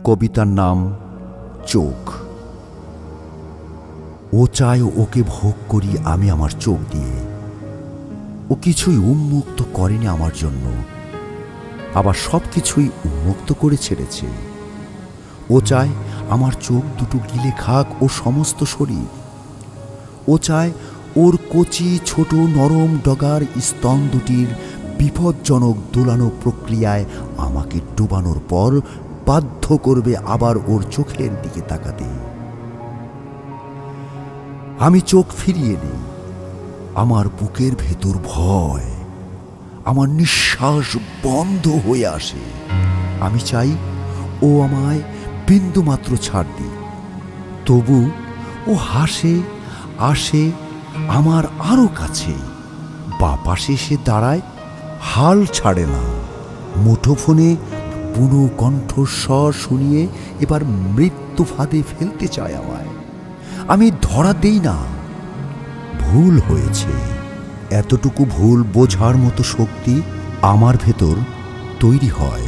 কবিতার নাম চোখ। ও চায় ওকে ভোগ করি আমি আমার চোখ দিয়ে। ও কিছুই উন্মুক্ত করেনি আমার জন্য, আবার সব কিছুই উন্মুক্ত করে ছেড়েছে। ও চায় আমার চোখ দুটো গিলে খাক ও সমস্ত শরীর। ও চায় ওর কচি ছোট নরম ডগার স্তন দুটির বিপজ্জনক দোলানো প্রক্রিয়ায় আমাকে ডুবানোর পর বাধ্য করবে আবার ওর চোখের দিকে তাকাতে। আমি চোখ ফিরিয়ে নিই। আমার বুকের ভেতর ভয়, আমার নিঃশ্বাস বন্ধ হয়ে আসে। আমি চাই ও আমায় বিন্দুমাত্র ছাড় দিক। তবু ও হাসে, আসে আমার আরো কাছে, বা পাশে এসে দাঁড়ায়, হাল ছাড়ে না। মুঠোফোনে বুনো কণ্ঠস্বর শুনিয়ে এবার মৃত্যু ফাঁদে ফেলতে চায় আমায়। আমি ধরা দেই না। ভুল হয়েছে, এতটুকু ভুল বোঝার মতো শক্তি আমার ভেতর তৈরি হয়।